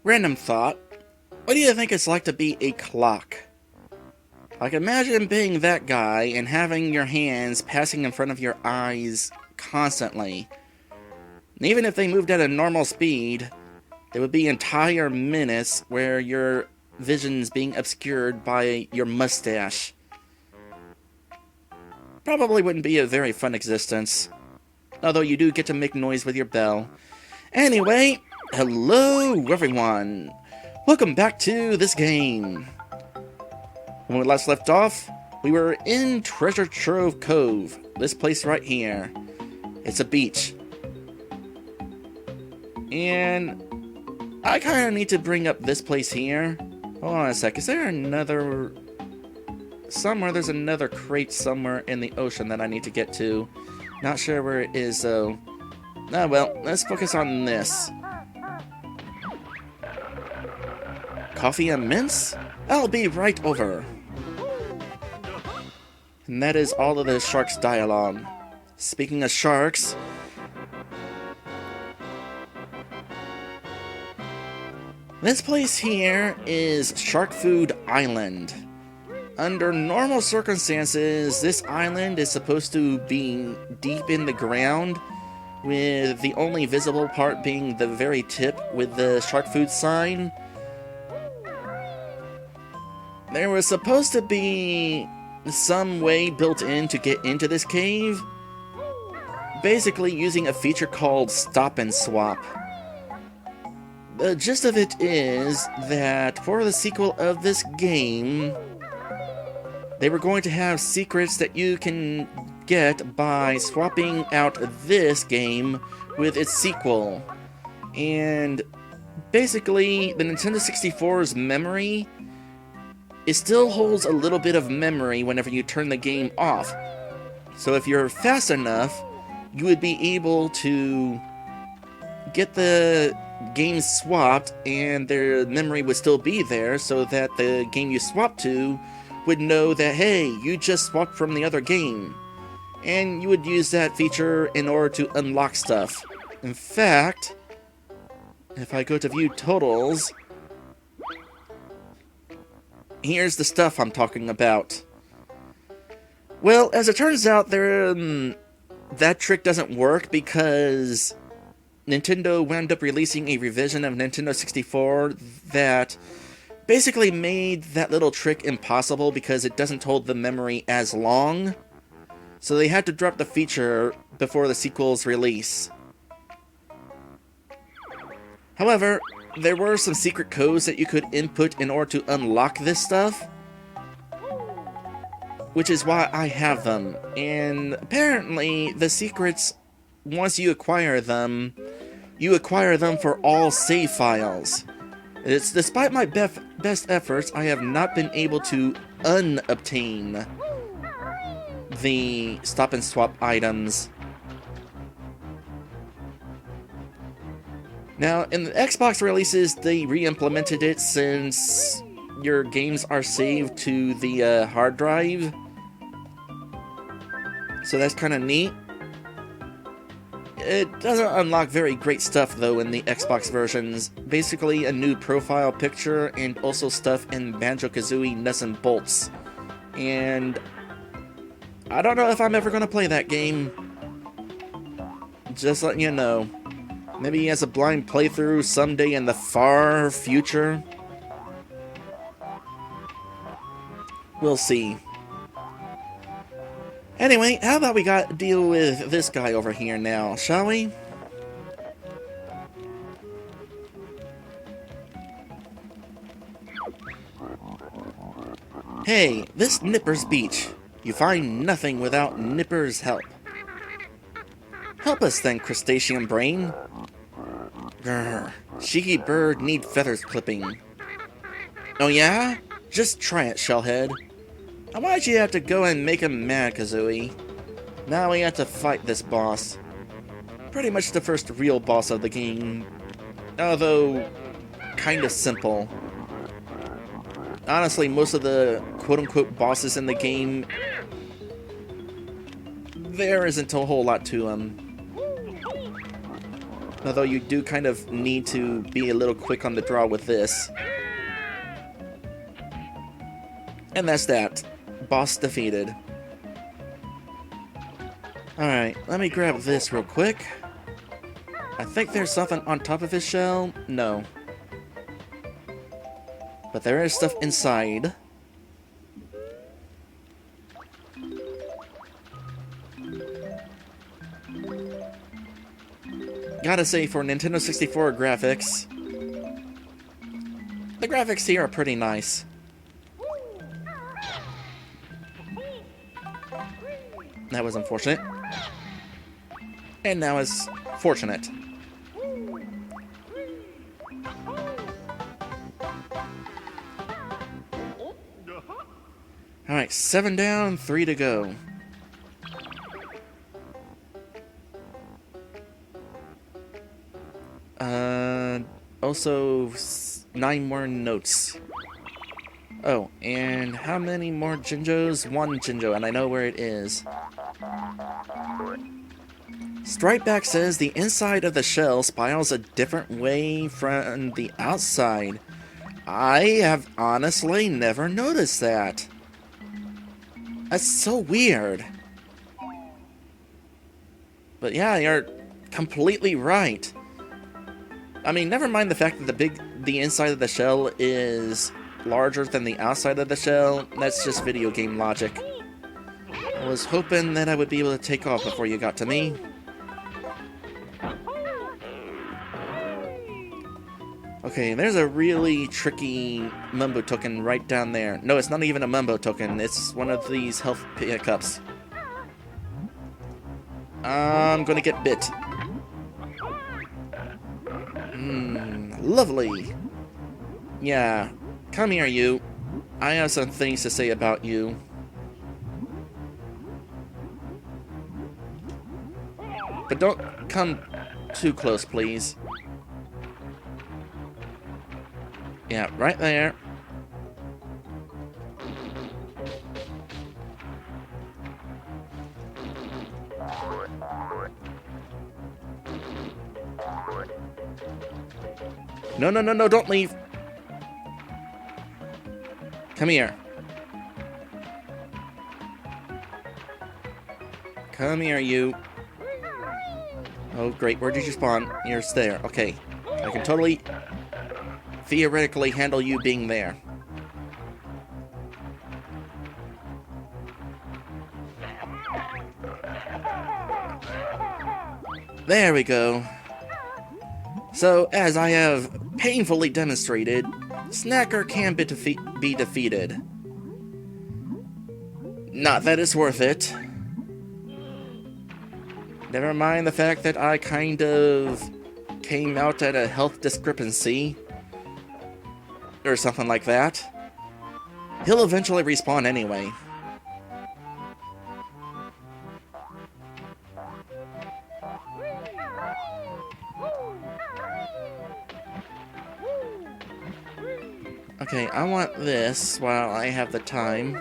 Random thought. What do you think it's like to be a clock? Like, imagine being that guy and having your hands passing in front of your eyes constantly. And even if they moved at a normal speed, there would be entire minutes where your vision's being obscured by your mustache. Probably wouldn't be a very fun existence. Although you do get to make noise with your bell. Anyway, hello everyone! Welcome back to this game. When we last left off, we were in Treasure Trove Cove. This place right here. It's a beach. And I kind of need to bring up this place here. Hold on a sec. Is there another... There's another crate somewhere in the ocean that I need to get to. Not sure where it is, though. Ah, well, let's focus on this. Coffee and mince? I'll be right over. And that is all of the shark's dialogue. Speaking of sharks... This place here is Shark Food Island. Under normal circumstances, this island is supposed to be deep in the ground, with the only visible part being the very tip with the shark food sign. There was supposed to be some way built in to get into this cave, basically using a feature called Stop and Swap. The gist of it is that for the sequel of this game, they were going to have secrets that you can get by swapping out this game with its sequel. And basically, the Nintendo 64's memory, it still holds a little bit of memory whenever you turn the game off. So if you're fast enough, you would be able to get the game swapped and their memory would still be there, so that the game you swapped to would know that, hey, you just swapped from the other game. And you would use that feature in order to unlock stuff. In fact, if I go to view totals, here's the stuff I'm talking about. Well, as it turns out, that trick doesn't work because Nintendo wound up releasing a revision of Nintendo 64 that basically made that little trick impossible because it doesn't hold the memory as long. So they had to drop the feature before the sequel's release. However, there were some secret codes that you could input in order to unlock this stuff, which is why I have them. And apparently, the secrets, once you acquire them for all save files. It's despite my best efforts, I have not been able to unobtain the stop and swap items. Now, in the Xbox releases, they re-implemented it since your games are saved to the hard drive. So that's kind of neat. It doesn't unlock very great stuff, though, in the Xbox versions. Basically, a new profile picture and also stuff in Banjo-Kazooie nuts and bolts. And I don't know if I'm ever going to play that game. Just letting you know. Maybe as a blind playthrough someday in the far future. We'll see. Anyway, how about we deal with this guy over here now, shall we? Hey, this Nipper's beach. You find nothing without Nipper's help. Help us then, crustacean brain. Grr, cheeky bird need feathers clipping. Oh yeah? Just try it, Shellhead. Why'd you have to go and make him mad, Kazooie? Now we have to fight this boss. Pretty much the first real boss of the game. Although, kinda simple. Honestly, most of the quote-unquote bosses in the game, there isn't a whole lot to them. Although you do kind of need to be a little quick on the draw with this. And that's that. Boss defeated. Alright, let me grab this real quick. I think there's something on top of his shell. No. But there is stuff inside. Gotta say, for Nintendo 64 graphics, the graphics here are pretty nice. That was unfortunate. And now is fortunate. Alright, 7 down, 3 to go. Also, 9 more notes. Oh, and how many more Jinjos? 1 Jinjo, and I know where it is. Stripeback says the inside of the shell spirals a different way from the outside. I have honestly never noticed that. That's so weird. But yeah, you're completely right. I mean, never mind the fact that the inside of the shell is larger than the outside of the shell. That's just video game logic. I was hoping that I would be able to take off before you got to me. Okay, there's a really tricky Mumbo token right down there. No, it's not even a Mumbo token. It's one of these health pickups. I'm gonna get bit. Lovely. Yeah, come here, you. I have some things to say about you. But don't come too close, please. Yeah, right there. No, no, no, no, don't leave. Come here. Come here, you. Oh, great. Where did you spawn? You're there. Okay. I can totally, theoretically handle you being there. There we go. So, as I have painfully demonstrated, Snacker can be defeated. Not that it's worth it. Never mind the fact that I kind of came out at a health discrepancy. Or something like that. He'll eventually respawn anyway. Okay, I want this while I have the time.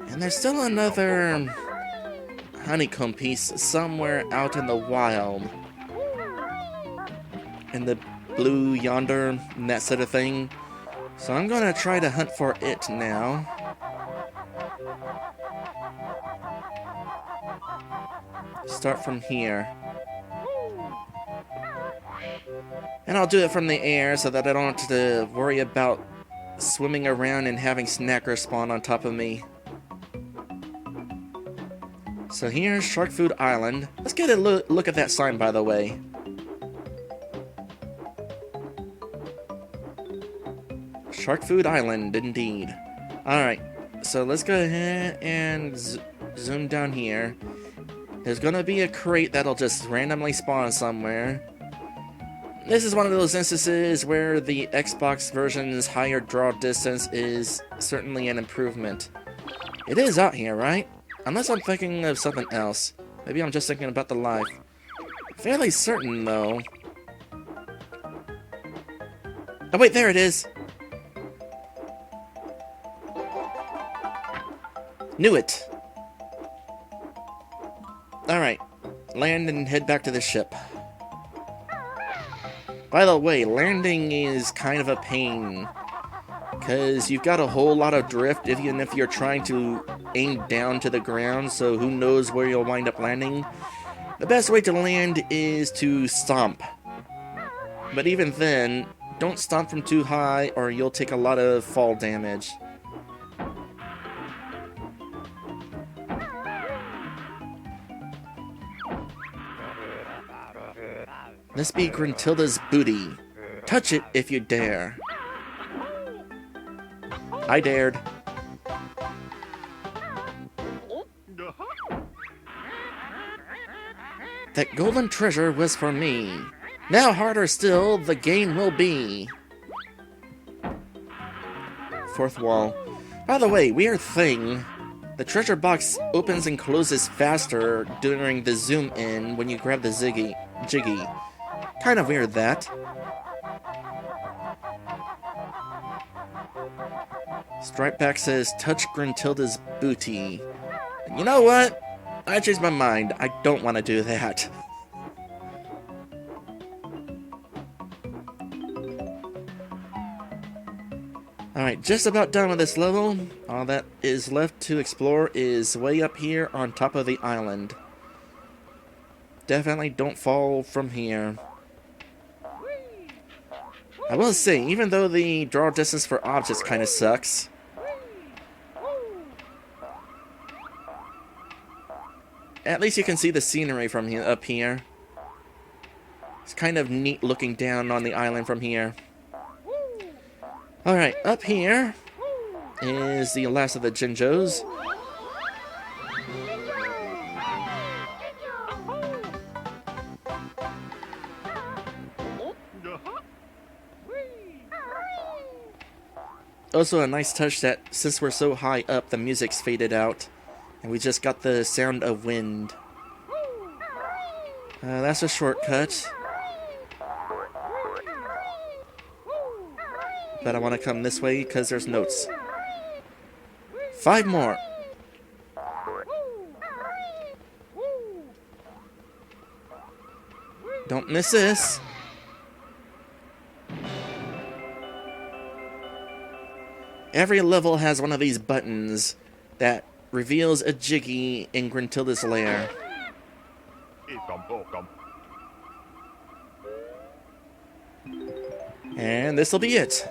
And there's still another honeycomb piece somewhere out in the wild. In the blue yonder, and that sort of thing. So I'm gonna try to hunt for it now. Start from here. And I'll do it from the air so that I don't have to worry about swimming around and having Snacker spawn on top of me. So here's Shark Food Island. Let's get a look at that sign, by the way. Shark Food Island, indeed. Alright, so let's go ahead and zoom down here. There's gonna be a crate that'll just randomly spawn somewhere. This is one of those instances where the Xbox version's higher draw distance is certainly an improvement. It is out here, right? Unless I'm thinking of something else. Maybe I'm just thinking about the life. Fairly certain, though. Oh wait, there it is! Knew it! Alright, land and head back to the ship. By the way, landing is kind of a pain, because you've got a whole lot of drift even if you're trying to aim down to the ground, so who knows where you'll wind up landing. The best way to land is to stomp. But even then, don't stomp from too high or you'll take a lot of fall damage. This be Gruntilda's booty. Touch it if you dare. I dared. That golden treasure was for me. Now harder still, the game will be. Fourth wall. By the way, weird thing. The treasure box opens and closes faster during the zoom in when you grab the jiggy. Kind of weird, that. Stripeback says, touch Gruntilda's booty. You know what? I changed my mind. I don't want to do that. Alright, just about done with this level. All that is left to explore is way up here on top of the island. Definitely don't fall from here. I will say, even though the draw distance for objects kind of sucks, at least you can see the scenery from here, up here. It's kind of neat looking down on the island from here. Alright, up here is the last of the Jinjos. Also a nice touch that since we're so high up, the music's faded out. And we just got the sound of wind. That's a shortcut. But I want to come this way because there's notes. 5 more. Don't miss this. Every level has one of these buttons that reveals a Jiggy in Gruntilda's lair. And this'll be it.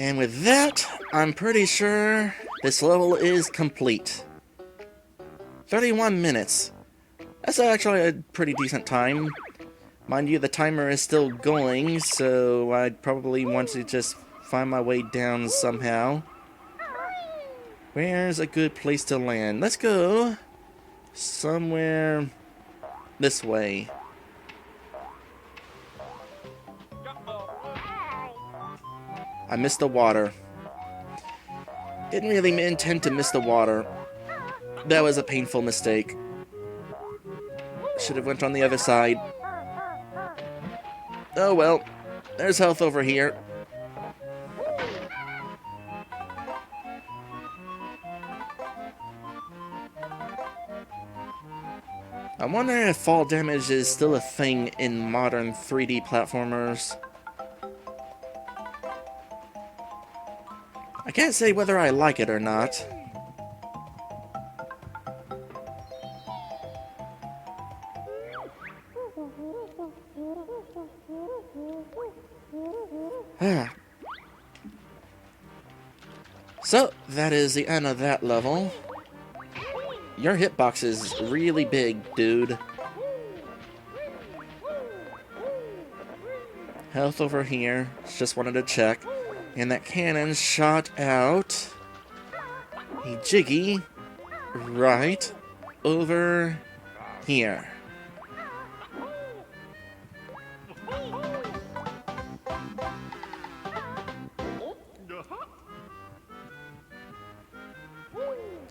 And with that, I'm pretty sure this level is complete. 31 minutes. That's actually a pretty decent time. Mind you, the timer is still going, so I'd probably want to just find my way down somehow. Where's a good place to land? Let's go somewhere this way. I missed the water. Didn't really intend to miss the water. That was a painful mistake. Should have went on the other side. Oh well, there's health over here. I wonder if fall damage is still a thing in modern 3D platformers. I can't say whether I like it or not. So, that is the end of that level. Your hitbox is really big, dude. Health over here. Just wanted to check. And that cannon shot out a Jiggy right over here.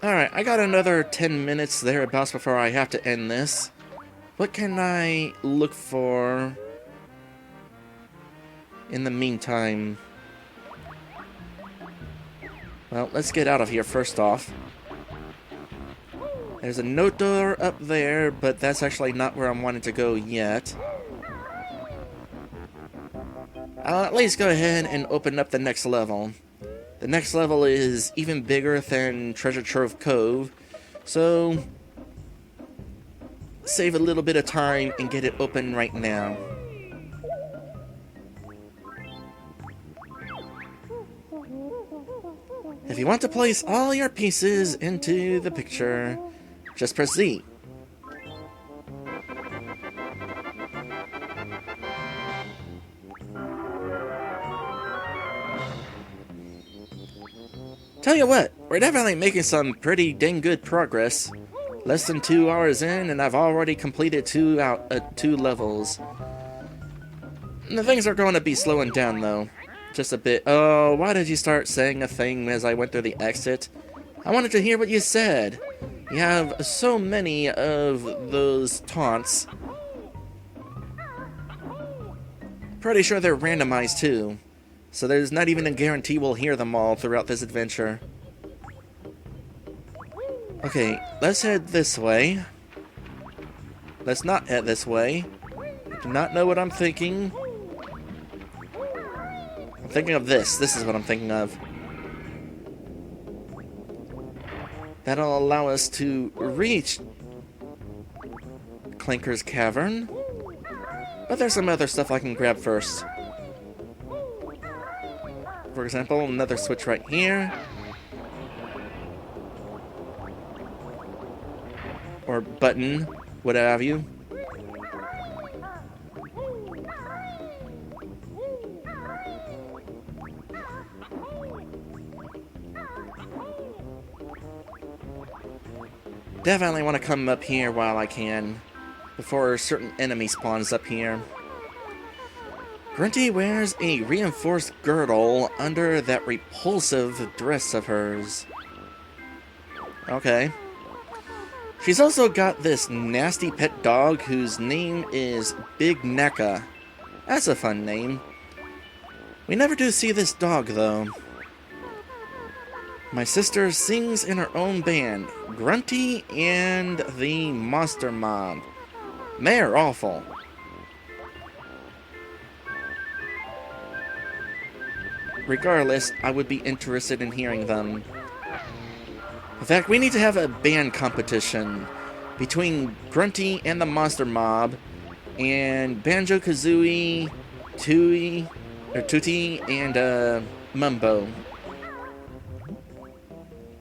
Alright, I got another 10 minutes thereabouts before I have to end this. What can I look for in the meantime? Well, let's get out of here first off. There's a note door up there, but that's actually not where I'm wanting to go yet. I'll at least go ahead and open up the next level. The next level is even bigger than Treasure Trove Cove, so save a little bit of time and get it open right now. If you want to place all your pieces into the picture, just press Z. Tell you what, we're definitely making some pretty dang good progress. Less than 2 hours in, and I've already completed two levels. The things are going to be slowing down, though. Just a bit. Oh, why did you start saying a thing as I went through the exit? I wanted to hear what you said. You have so many of those taunts. Pretty sure they're randomized, too. So there's not even a guarantee we'll hear them all throughout this adventure. Okay, let's head this way. Let's not head this way. I do not know what I'm thinking. I'm thinking of this. This is what I'm thinking of. That'll allow us to reach Clinker's Cavern. But there's some other stuff I can grab first. For example, another switch right here. Or button, what have you. Definitely want to come up here while I can, before a certain enemy spawns up here. Grunty wears a reinforced girdle under that repulsive dress of hers. Okay. She's also got this nasty pet dog whose name is Big Necka. That's a fun name. We never do see this dog, though. My sister sings in her own band, Grunty and the Monster Mob. They're awful. Regardless, I would be interested in hearing them. In fact, we need to have a band competition between Grunty and the Monster Mob and Banjo-Kazooie, Tutti, and Mumbo.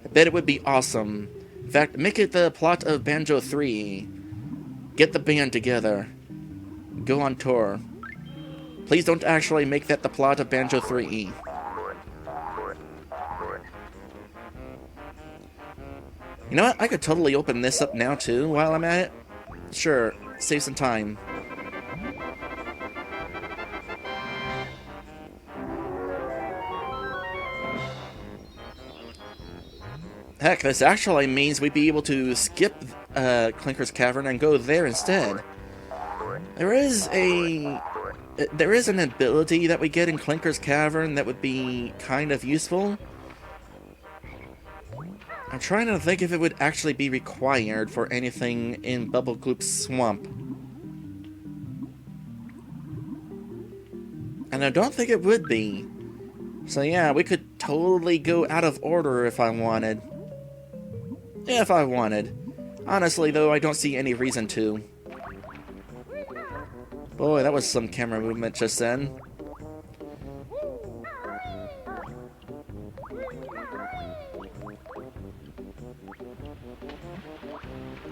I bet it would be awesome. In fact, make it the plot of Banjo 3. Get the band together. Go on tour. Please don't actually make that the plot of Banjo 3E. You know what? I could totally open this up now, too, while I'm at it. Sure, save some time. Heck, this actually means we'd be able to skip Clinker's Cavern and go there instead. There is an ability that we get in Clinker's Cavern that would be kind of useful. I'm trying to think if it would actually be required for anything in Bubble Gloop's Swamp. And I don't think it would be. So yeah, we could totally go out of order if I wanted. If I wanted. Honestly, though, I don't see any reason to. Boy, that was some camera movement just then.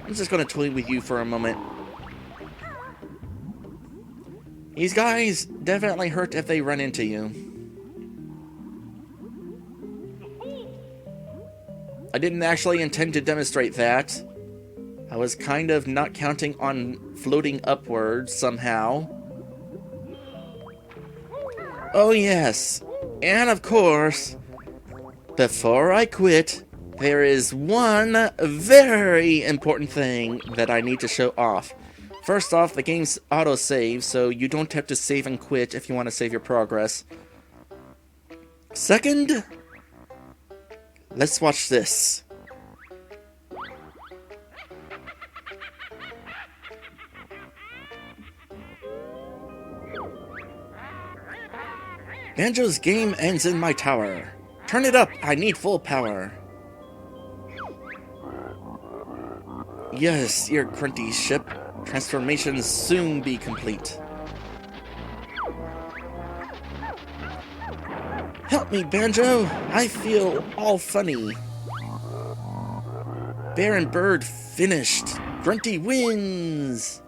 I'm just gonna toy with you for a moment. These guys definitely hurt if they run into you. I didn't actually intend to demonstrate that. I was kind of not counting on floating upwards somehow. Oh yes, and of course, before I quit, there is one very important thing that I need to show off. First off, the game's auto-save, so you don't have to save and quit if you want to save your progress. Second, let's watch this. Banjo's game ends in my tower. Turn it up, I need full power. Yes, your grunty ship. Transformations soon be complete. Help me, Banjo! I feel all funny. Bear and Bird finished. Grunty wins!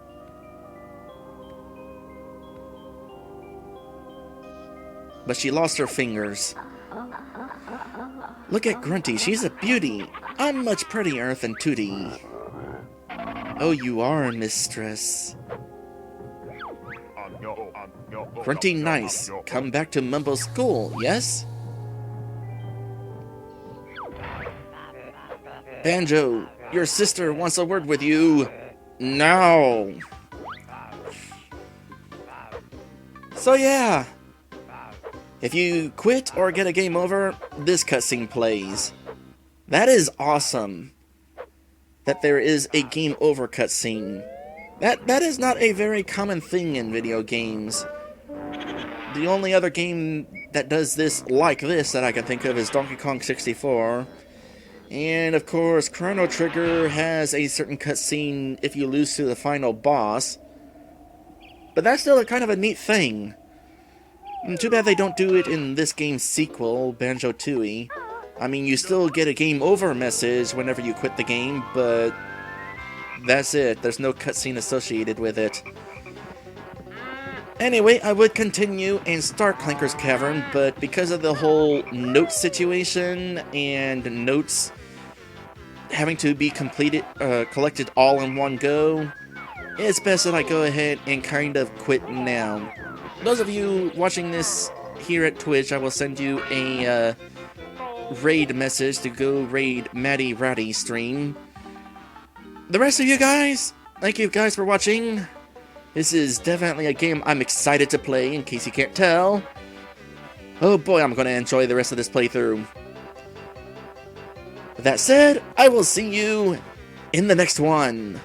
But she lost her fingers. Look at Grunty, she's a beauty. I'm much prettier than Tootie. Oh, you are, mistress. Grunty nice. Come back to Mumbo School, yes? Banjo, your sister wants a word with you. Now. So yeah. If you quit or get a game over, this cutscene plays. That is awesome. That there is a game over cutscene. That is not a very common thing in video games. The only other game that does this like this that I can think of is Donkey Kong 64. And of course, Chrono Trigger has a certain cutscene if you lose to the final boss. But that's still a kind of a neat thing. And too bad they don't do it in this game's sequel, Banjo-Tooie. I mean, you still get a game over message whenever you quit the game, but that's it. There's no cutscene associated with it. Anyway, I would continue and start Clanker's Cavern, but because of the whole note situation and notes having to be collected all in one go, it's best that I go ahead and kind of quit now. Those of you watching this here at Twitch, I will send you a raid message to go raid Maddie Rowdy stream. The rest of you guys, thank you guys for watching. This is definitely a game I'm excited to play, in case you can't tell. Oh boy, I'm going to enjoy the rest of this playthrough. With that said, I will see you in the next one.